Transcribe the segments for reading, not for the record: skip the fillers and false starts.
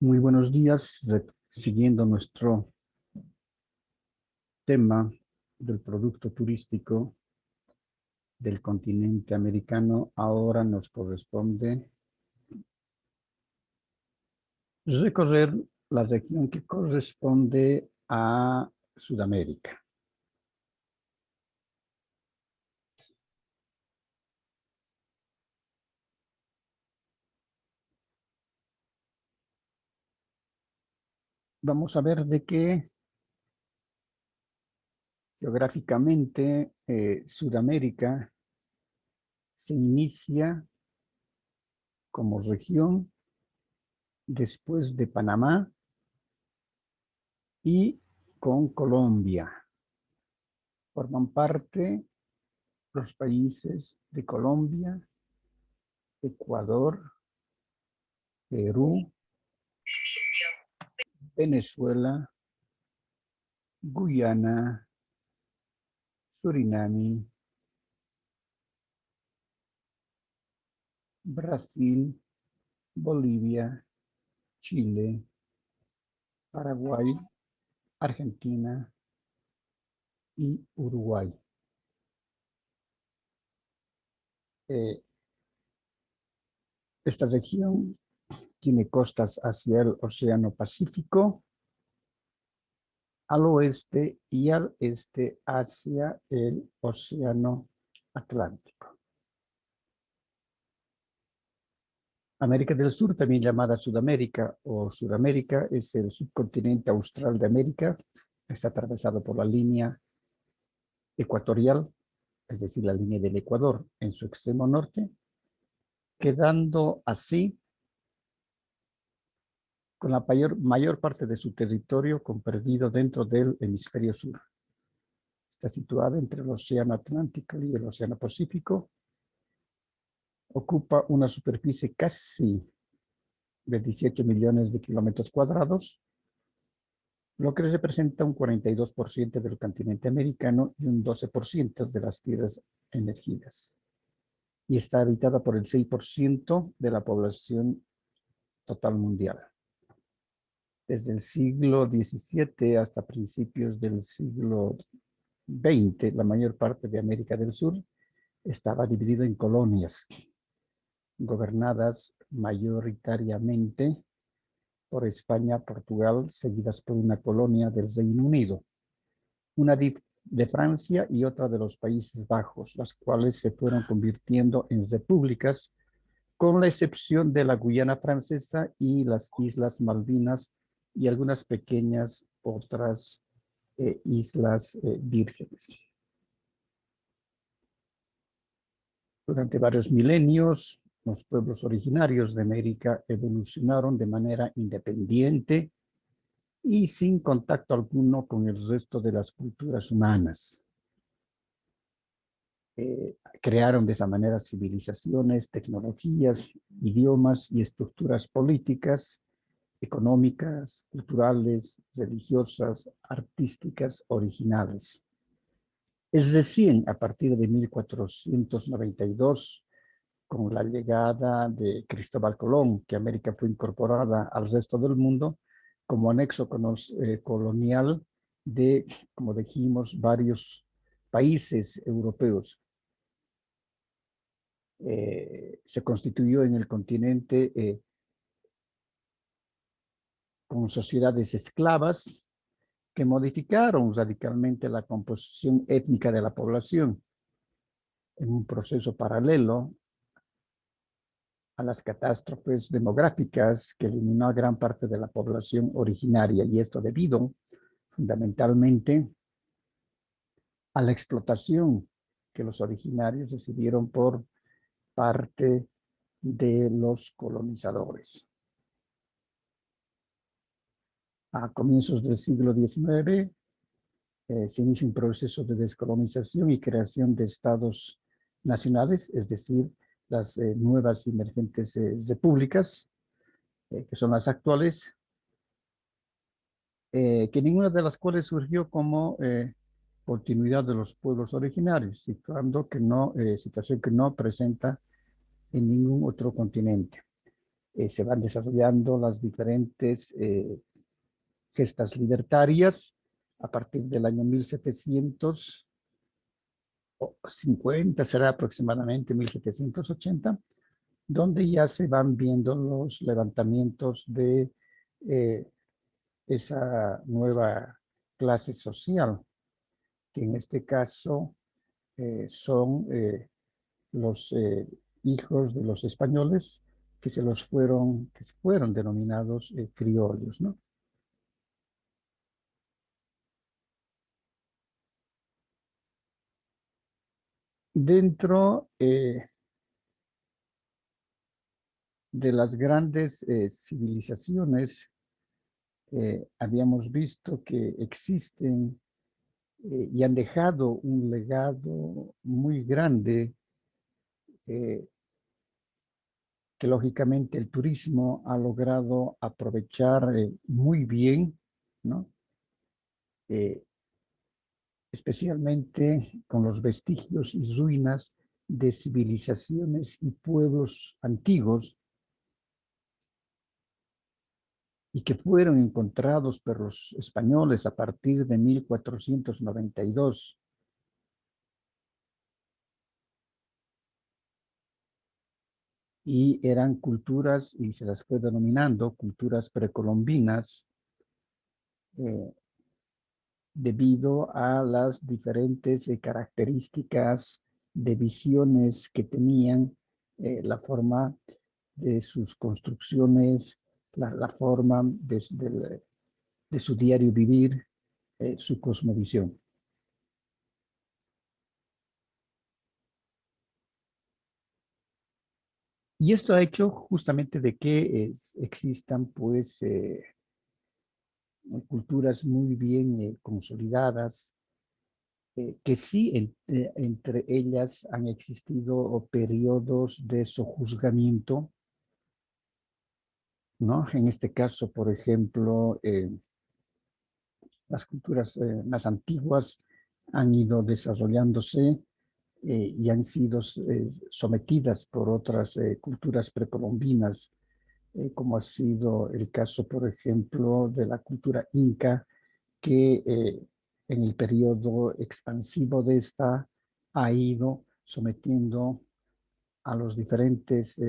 Muy buenos días, siguiendo nuestro tema del producto turístico del continente americano. Ahora nos corresponde recorrer la región que corresponde a Sudamérica. Vamos a ver de qué geográficamente Sudamérica se inicia como región después de Panamá y con Colombia. Forman parte los países de Colombia, Ecuador, Perú, Venezuela, Guyana, Surinam, Brasil, Bolivia, Chile, Paraguay, Argentina y Uruguay. Esta región tiene costas hacia el Océano Pacífico, al oeste y al este hacia el Océano Atlántico. América del Sur, también llamada Sudamérica o Suramérica, es el subcontinente austral de América. Está atravesado por la línea ecuatorial, es decir, la línea del Ecuador en su extremo norte, quedando así con la mayor parte de su territorio comprendido dentro del hemisferio sur. Está situada entre el Océano Atlántico y el Océano Pacífico. Ocupa una superficie casi de 18 millones de kilómetros cuadrados, lo que representa un 42% del continente americano y un 12% de las tierras emergidas. Y está habitada por el 6% de la población total mundial. Desde el siglo XVII hasta principios del siglo XX, la mayor parte de América del Sur estaba dividida en colonias, gobernadas mayoritariamente por España, Portugal, seguidas por una colonia del Reino Unido, una de Francia y otra de los Países Bajos, las cuales se fueron convirtiendo en repúblicas, con la excepción de la Guyana Francesa y las Islas Malvinas y algunas pequeñas otras islas vírgenes. Durante varios milenios, los pueblos originarios de América evolucionaron de manera independiente y sin contacto alguno con el resto de las culturas humanas. Crearon de esa manera civilizaciones, tecnologías, idiomas y estructuras políticas, económicas, culturales, religiosas, artísticas, originales. Es recién a partir de 1492, con la llegada de Cristóbal Colón, que América fue incorporada al resto del mundo como anexo colonial de, como dijimos, varios países europeos. Se constituyó en el continente con sociedades esclavas que modificaron radicalmente la composición étnica de la población en un proceso paralelo a las catástrofes demográficas que eliminó a gran parte de la población originaria, y esto debido fundamentalmente a la explotación que los originarios recibieron por parte de los colonizadores. A comienzos del siglo XIX se inicia un proceso de descolonización y creación de estados nacionales, es decir, las nuevas emergentes repúblicas, que son las actuales, que ninguna de las cuales surgió como continuidad de los pueblos originarios, situación que no presenta en ningún otro continente. Se van desarrollando las diferentes gestas libertarias a partir del año 1750, será aproximadamente 1780, donde ya se van viendo los levantamientos de esa nueva clase social, que en este caso son los hijos de los españoles que se fueron denominados criollos, ¿no? Dentro de las grandes civilizaciones, habíamos visto que existen y han dejado un legado muy grande que lógicamente el turismo ha logrado aprovechar muy bien, ¿no? Eh, Especialmente con los vestigios y ruinas de civilizaciones y pueblos antiguos y que fueron encontrados por los españoles a partir de 1492. Y eran culturas, y se las fue denominando culturas precolombinas, eh, debido a las diferentes características de visiones que tenían, la forma de sus construcciones, la forma de su diario vivir, su cosmovisión. Y esto ha hecho justamente de que existan pues culturas muy bien consolidadas, que sí entre ellas han existido periodos de sojuzgamiento, ¿no? En este caso, por ejemplo, las culturas más antiguas han ido desarrollándose y han sido sometidas por otras culturas precolombinas, como ha sido el caso, por ejemplo, de la cultura inca, que en el periodo expansivo de esta ha ido sometiendo a los diferentes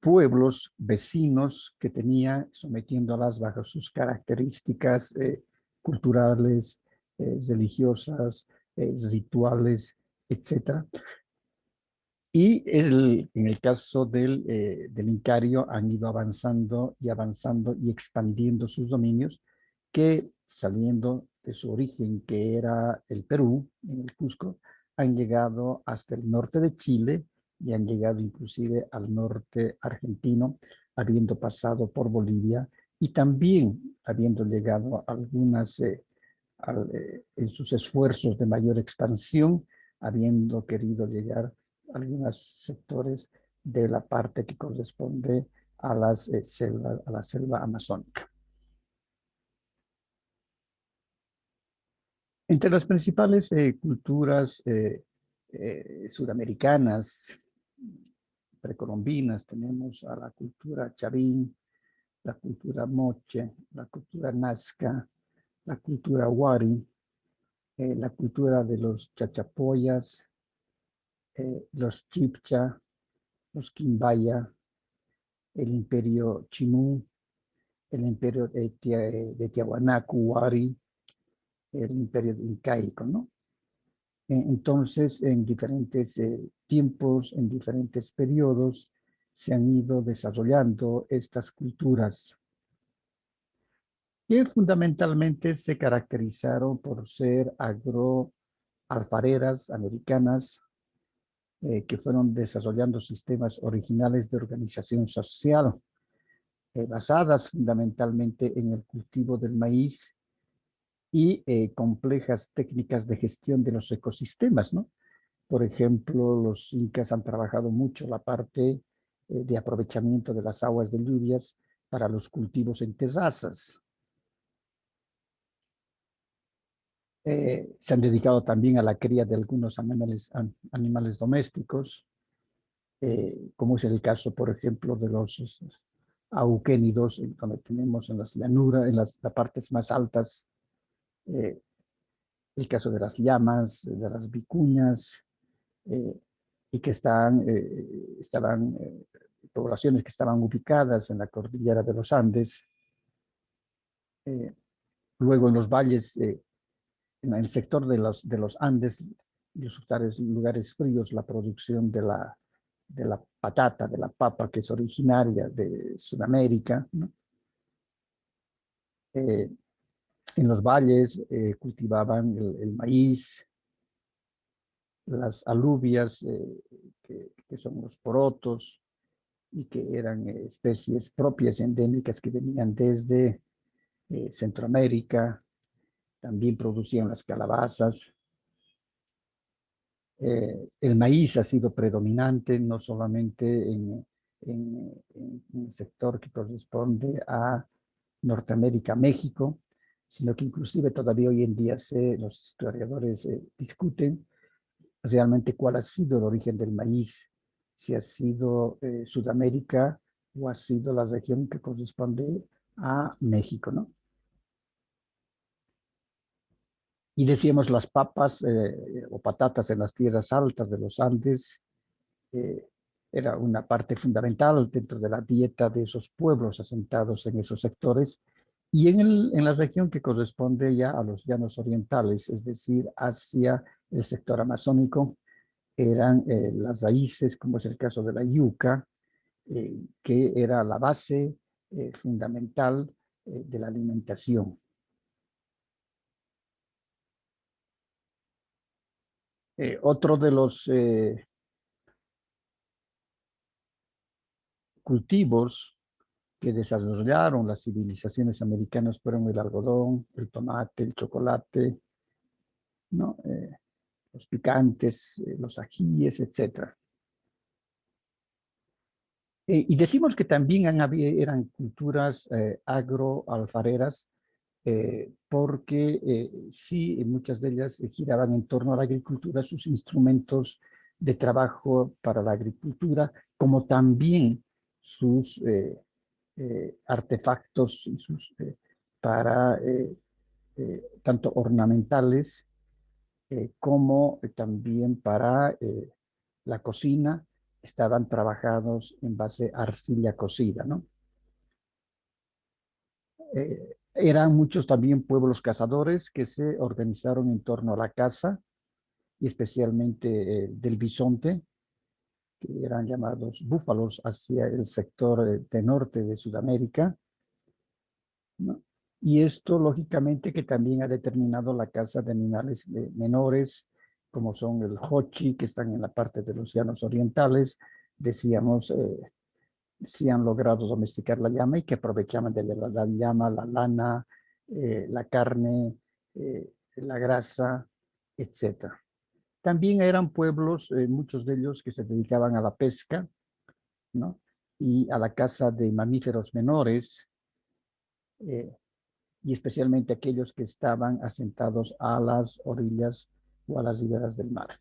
pueblos vecinos que tenía, sometiéndolas bajo sus características culturales, religiosas, rituales, etcétera. Y en el caso del Incario han ido avanzando y avanzando y expandiendo sus dominios, que saliendo de su origen, que era el Perú, en el Cusco, han llegado hasta el norte de Chile y han llegado inclusive al norte argentino, habiendo pasado por Bolivia y también habiendo llegado a algunas, en sus esfuerzos de mayor expansión, habiendo querido llegar a algunos sectores de la parte que corresponde a la selva amazónica. Entre las principales culturas sudamericanas, precolombinas, tenemos a la cultura chavín, la cultura moche, la cultura nazca, la cultura wari, la cultura de los chachapoyas, los chibcha, los quimbaya, el imperio chinú, el imperio de Tiahuanaco, Wari, el imperio incaico, ¿no? Entonces, en diferentes tiempos, en diferentes periodos, se han ido desarrollando estas culturas que fundamentalmente se caracterizaron por ser agroalfareras americanas que fueron desarrollando sistemas originales de organización social basadas fundamentalmente en el cultivo del maíz y complejas técnicas de gestión de los ecosistemas, ¿no? Por ejemplo, los incas han trabajado mucho la parte de aprovechamiento de las aguas de lluvias para los cultivos en terrazas. Se han dedicado también a la cría de algunos animales domésticos. como es el caso, por ejemplo, de los auquénidos, donde tenemos en las llanuras, en las partes más altas, eh, el caso de las llamas, de las vicuñas, eh, y que estaban poblaciones que estaban ubicadas en la cordillera de los Andes. Eh, Luego en los valles, en el sector de los Andes y los lugares fríos, la producción de la patata, de la papa, que es originaria de Sudamérica, ¿no? Eh, en los valles cultivaban el maíz, las alubias, que son los porotos, y que eran especies propias endémicas que venían desde Centroamérica. También producían las calabazas. El maíz ha sido predominante no solamente en el sector que corresponde a Norteamérica, México, sino que inclusive todavía hoy en día los historiadores discuten realmente cuál ha sido el origen del maíz, si ha sido Sudamérica o ha sido la región que corresponde a México, ¿no? Y decíamos las papas o patatas en las tierras altas de los Andes, eh, era una parte fundamental dentro de la dieta de esos pueblos asentados en esos sectores, y en la región que corresponde ya a los llanos orientales, es decir, hacia el sector amazónico, eran las raíces, como es el caso de la yuca, que era la base fundamental de la alimentación. Otro de los cultivos que desarrollaron las civilizaciones americanas fueron el algodón, el tomate, el chocolate, ¿no? Los picantes, los ajíes, etc. Y decimos que también eran culturas agroalfareras, porque sí, muchas de ellas giraban en torno a la agricultura, sus instrumentos de trabajo para la agricultura, como también sus artefactos y para tanto ornamentales como también para la cocina, estaban trabajados en base a arcilla cocida, ¿no? Eran muchos también pueblos cazadores que se organizaron en torno a la caza, y especialmente del bisonte, que eran llamados búfalos hacia el sector de norte de Sudamérica, ¿no? Y esto, lógicamente, que también ha determinado la caza de animales menores, como son el jochi, que están en la parte de los llanos orientales. Decíamos, si han logrado domesticar la llama y que aprovechaban de la llama, la lana, la carne, la grasa, etcétera. También eran pueblos, muchos de ellos, que se dedicaban a la pesca, ¿no? Y a la caza de mamíferos menores, eh, y especialmente aquellos que estaban asentados a las orillas o a las riberas del mar.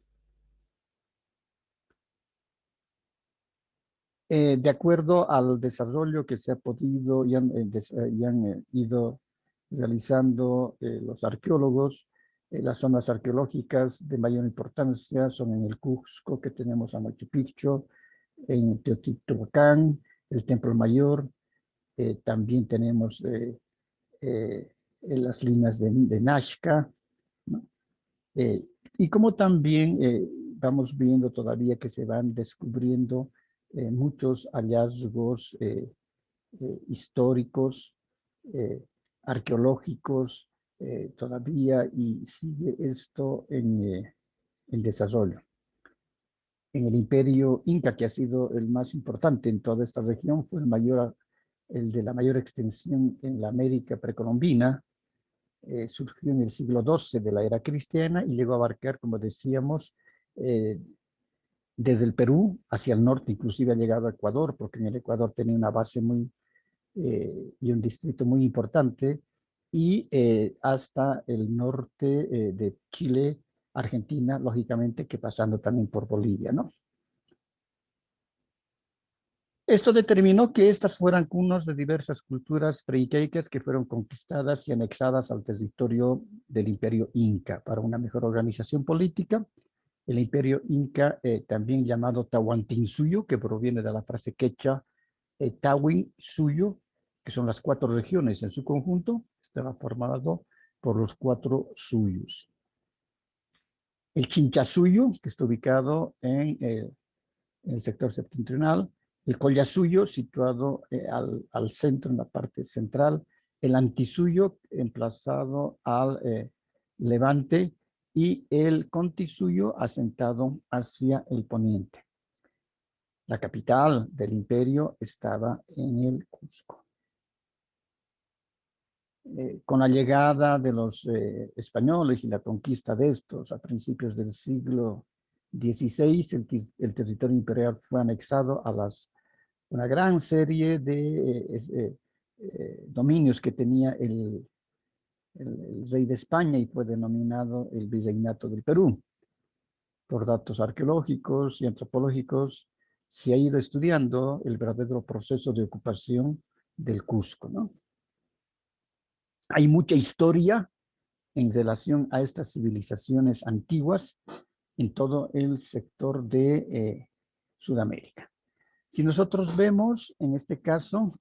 De acuerdo al desarrollo que se ha podido y han ido realizando los arqueólogos, las zonas arqueológicas de mayor importancia son en el Cusco, que tenemos a Machu Picchu, en Teotihuacán, el Templo Mayor, también tenemos en las líneas de Nazca, ¿no? Eh, y como también vamos viendo todavía que se van descubriendo muchos hallazgos históricos, eh, arqueológicos todavía, y sigue esto en desarrollo. En el imperio inca, que ha sido el más importante en toda esta región, fue el de la mayor extensión en la América precolombina. Surgió en el siglo XII de la era cristiana y llegó a abarcar, como decíamos, eh, desde el Perú hacia el norte, inclusive ha llegado a Ecuador, porque en el Ecuador tenía una base y un distrito muy importante, y hasta el norte de Chile, Argentina, lógicamente, que pasando también por Bolivia, ¿no? Esto determinó que estas fueran cunas de diversas culturas preincaicas que fueron conquistadas y anexadas al territorio del Imperio Inca para una mejor organización política. El Imperio Inca, también llamado Tahuantinsuyo, que proviene de la frase quechua Tawin Suyo, que son las 4 regiones en su conjunto, estaba formado por los 4 suyos. El Chinchasuyo, que está ubicado en el sector septentrional, el Collasuyo, situado al centro, en la parte central, el Antisuyo, emplazado al levante, y el Contisuyo, asentado hacia el poniente. La capital del imperio estaba en el Cusco. Con la llegada de los españoles y la conquista de estos a principios del siglo XVI, el territorio imperial fue anexado a una gran serie de dominios que tenía el rey de España y fue denominado el Virreinato del Perú. Por datos arqueológicos y antropológicos, se ha ido estudiando el verdadero proceso de ocupación del Cusco, ¿no? Hay mucha historia en relación a estas civilizaciones antiguas en todo el sector de Sudamérica. Si nosotros vemos, en este caso,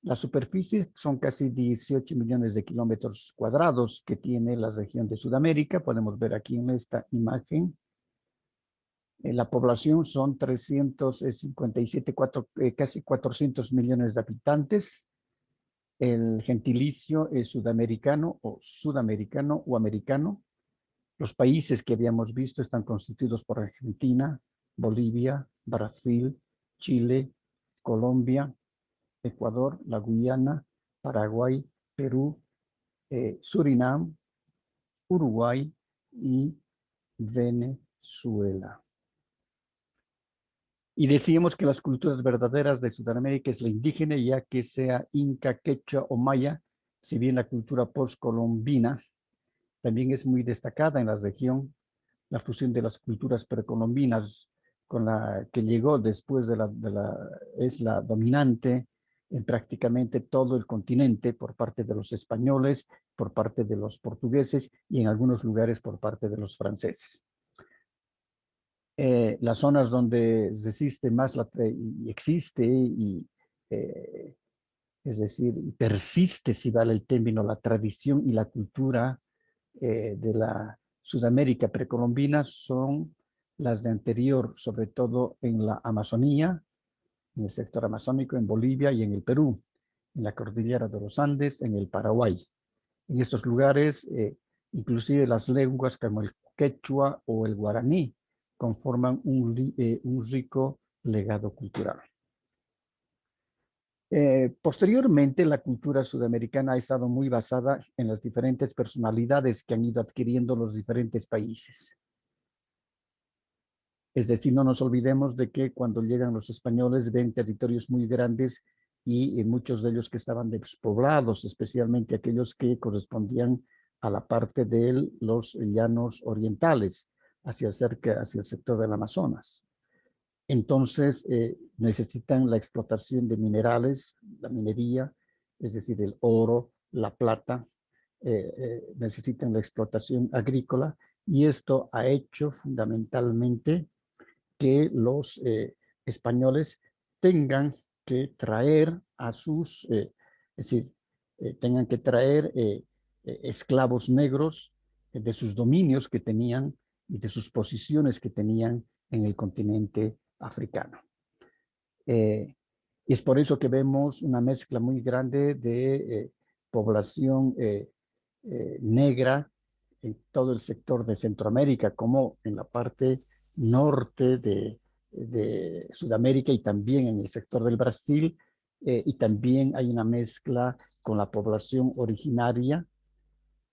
la superficie son casi 18 millones de kilómetros cuadrados que tiene la región de Sudamérica. Podemos ver aquí en esta imagen. La población son 357, casi 400 millones de habitantes. El gentilicio es sudamericano o americano. Los países que habíamos visto están constituidos por Argentina, Bolivia, Brasil, Chile, Colombia, Ecuador, la Guyana, Paraguay, Perú, Surinam, Uruguay y Venezuela. Y decíamos que las culturas verdaderas de Sudamérica es la indígena, ya que sea inca, quechua o maya, si bien la cultura postcolombina también es muy destacada en la región. La fusión de las culturas precolombinas con la que llegó después es la dominante en prácticamente todo el continente por parte de los españoles, por parte de los portugueses y en algunos lugares por parte de los franceses. Las zonas donde existe más existe es decir, persiste, si vale el término, la tradición y la cultura de la Sudamérica precolombina son las de anterior, sobre todo en la Amazonía, en el sector amazónico, en Bolivia y en el Perú, en la cordillera de los Andes, en el Paraguay. En estos lugares, inclusive las lenguas como el quechua o el guaraní conforman un rico legado cultural. Posteriormente, la cultura sudamericana ha estado muy basada en las diferentes personalidades que han ido adquiriendo los diferentes países. Es decir, no nos olvidemos de que cuando llegan los españoles ven territorios muy grandes y muchos de ellos que estaban despoblados, especialmente aquellos que correspondían a la parte de los llanos orientales, hacia el sector del Amazonas. Entonces, necesitan la explotación de minerales, la minería, es decir, el oro, la plata, necesitan la explotación agrícola, y esto ha hecho fundamentalmente que los españoles tengan que traer a sus, es decir, tengan que traer esclavos negros de sus dominios que tenían y de sus posiciones que tenían en el continente africano. Y es por eso que vemos una mezcla muy grande de población negra en todo el sector de Centroamérica, como en la parte norte de Sudamérica y también en el sector del Brasil, y también hay una mezcla con la población originaria,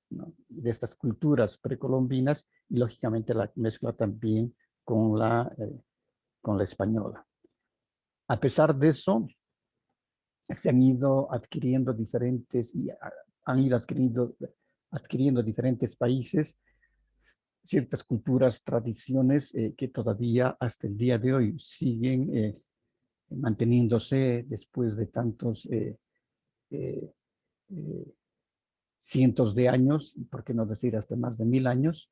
¿no?, de estas culturas precolombinas, y lógicamente la mezcla también con la española. A pesar de eso, se han ido adquiriendo adquiriendo diferentes países ciertas culturas, tradiciones que todavía hasta el día de hoy siguen manteniéndose después de tantos cientos de años, por qué no decir hasta más de 1000 años,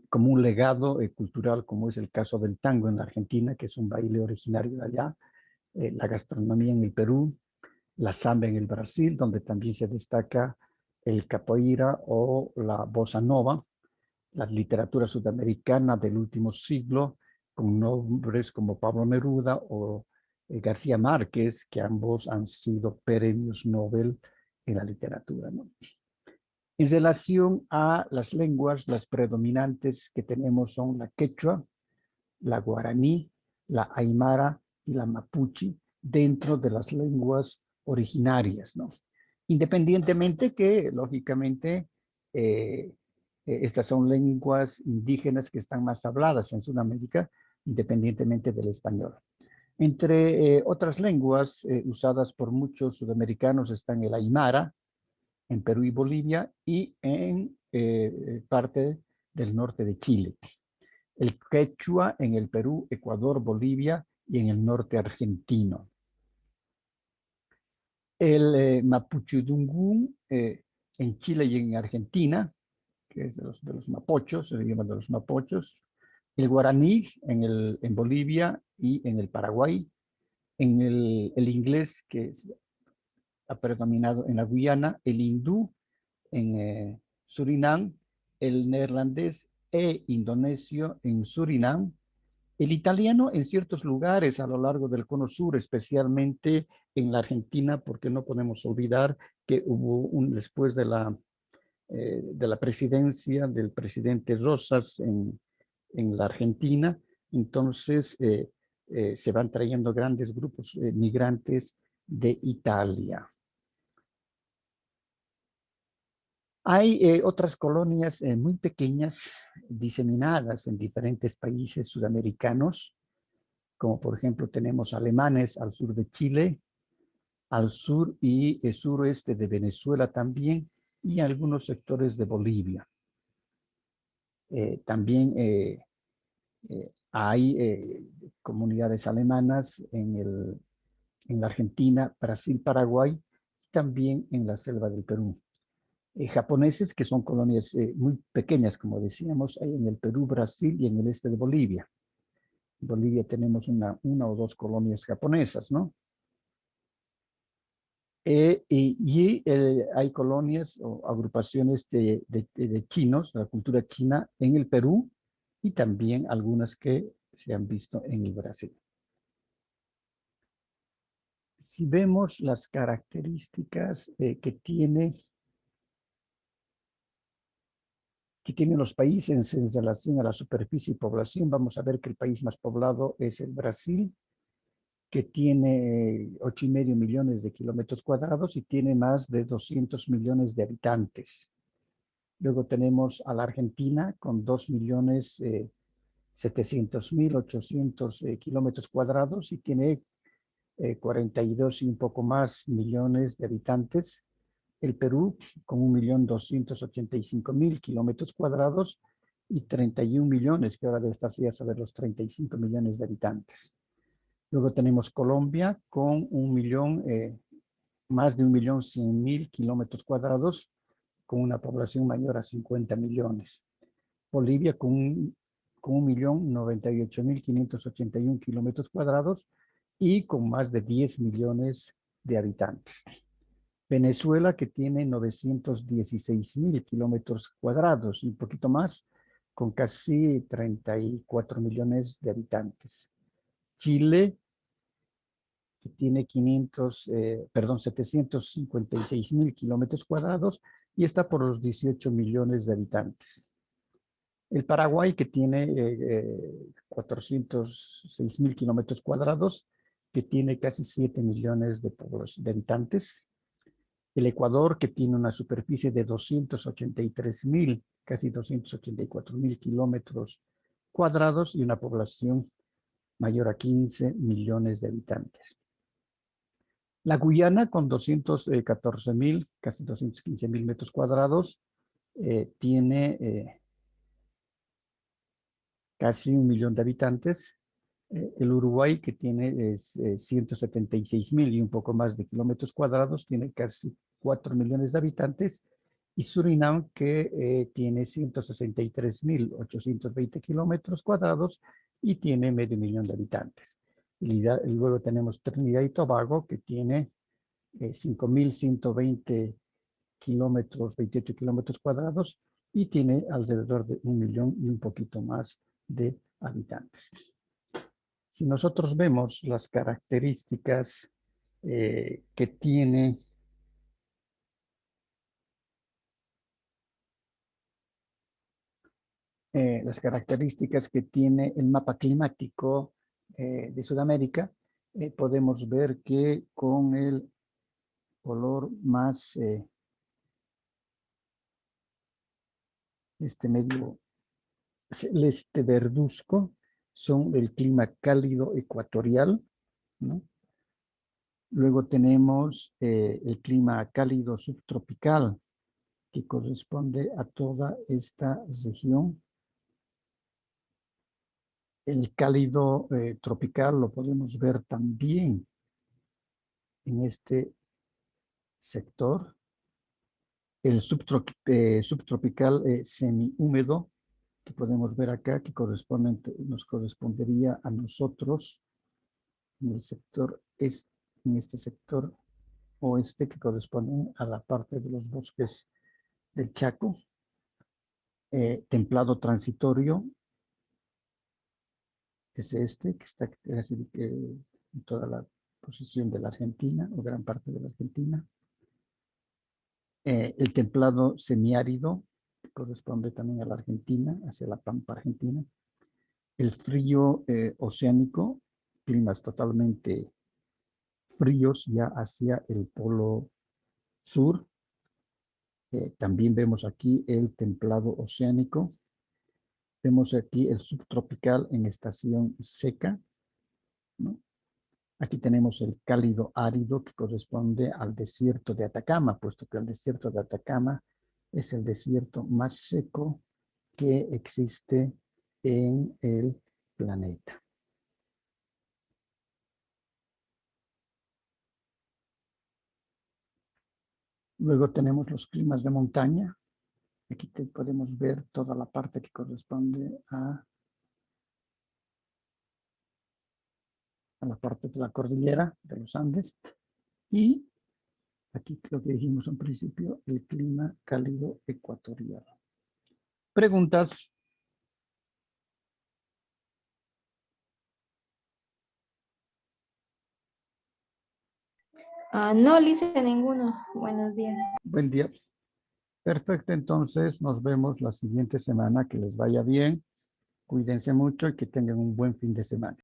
como un legado cultural, como es el caso del tango en la Argentina, que es un baile originario de allá, la gastronomía en el Perú, la samba en el Brasil, donde también se destaca el capoeira o la bossa nova, la literatura sudamericana del último siglo, con nombres como Pablo Neruda o García Márquez, que ambos han sido premios Nobel en la literatura, ¿no? En relación a las lenguas, las predominantes que tenemos son la quechua, la guaraní, la aymara y la mapuche dentro de las lenguas originarias, ¿no? Independientemente que, lógicamente, estas son lenguas indígenas que están más habladas en Sudamérica, independientemente del español. Entre otras lenguas usadas por muchos sudamericanos están el aymara, en Perú y Bolivia, y en parte del norte de Chile. El quechua en el Perú, Ecuador, Bolivia y en el norte argentino. El mapuchudungún en Chile y en Argentina, que es de los mapochos, el idioma de los mapochos. El guaraní en Bolivia y en el Paraguay. En el inglés, que ha predominado en la Guyana. El hindú en Surinam, el neerlandés e indonesio en Surinam, el italiano en ciertos lugares a lo largo del cono sur, especialmente en la Argentina, porque no podemos olvidar que hubo después de la presidencia del presidente Rosas en la Argentina, entonces se van trayendo grandes grupos migrantes de Italia. Hay otras colonias muy pequeñas diseminadas en diferentes países sudamericanos, como por ejemplo tenemos alemanes al sur de Chile, al sur y suroeste de Venezuela también, y algunos sectores de Bolivia. También hay comunidades alemanas en la Argentina, Brasil, Paraguay, y también en la selva del Perú. Japoneses, que son colonias muy pequeñas, como decíamos, hay en el Perú, Brasil y en el este de Bolivia. En Bolivia tenemos una o dos colonias japonesas, ¿no? Hay colonias o agrupaciones de chinos, de la cultura china en el Perú y también algunas que se han visto en el Brasil. Si vemos las características que tienen los países en relación a la superficie y población, vamos a ver que el país más poblado es el Brasil, que tiene 8,5 millones de kilómetros cuadrados y tiene más de 200 millones de habitantes. Luego tenemos a la Argentina con 2.700.800 kilómetros cuadrados y tiene 42 y un poco más millones de habitantes. El Perú con 1.285.000 kilómetros cuadrados y 31 millones, que ahora debe estar ya sobre los 35 millones de habitantes. Luego tenemos Colombia con más de 1.100.000 kilómetros cuadrados, con una población mayor a 50 millones. Bolivia con 1.098.581 kilómetros cuadrados y con más de 10 millones de habitantes. Venezuela, que tiene 916.000 kilómetros cuadrados y un poquito más, con casi 34 millones de habitantes. Chile, que tiene 756.000 kilómetros cuadrados y está por los 18 millones de habitantes. El Paraguay, que tiene 406.000 kilómetros cuadrados, que tiene casi 7 millones de habitantes. El Ecuador, que tiene una superficie de 283.000, casi 284.000 kilómetros cuadrados y una población mayor a 15 millones de habitantes. La Guyana, con 214.000, casi 215.000 metros cuadrados, tiene casi 1 millón de habitantes. El Uruguay, que tiene 176.000 y un poco más de kilómetros cuadrados, tiene casi 4 millones de habitantes. Y Surinam, que tiene 163.820 kilómetros cuadrados y tiene medio millón de habitantes. Y luego tenemos Trinidad y Tobago, que tiene 5.120 kilómetros, 28 kilómetros cuadrados y tiene alrededor de 1 millón y un poquito más de habitantes. Si nosotros vemos las características que tiene el mapa climático de Sudamérica, podemos ver que con el color más medio celeste verduzco son el clima cálido ecuatorial, ¿no? Luego tenemos el clima cálido subtropical, que corresponde a toda esta región. El cálido tropical lo podemos ver también en este sector. El subtropical semihúmedo, que podemos ver acá, que nos correspondería a nosotros en el sector en este sector oeste, que corresponde a la parte de los bosques del Chaco. Templado transitorio, que es que está casi en toda la posición de la Argentina, o gran parte de la Argentina. El templado semiárido, que corresponde también a la Argentina, hacia la pampa argentina. El frío oceánico, climas totalmente fríos ya hacia el polo sur. También vemos aquí el templado oceánico. Vemos aquí el subtropical en estación seca, ¿no? Aquí tenemos el cálido árido, que corresponde al desierto de Atacama, puesto que el desierto de Atacama es el desierto más seco que existe en el planeta. Luego tenemos los climas de montaña. Aquí podemos ver toda la parte que corresponde a la parte de la cordillera de los Andes. Y aquí lo que dijimos al principio, el clima cálido ecuatorial. ¿Preguntas? No, Lice, ninguno. Buenos días. Buen día. Perfecto, entonces nos vemos la siguiente semana. Que les vaya bien, cuídense mucho y que tengan un buen fin de semana.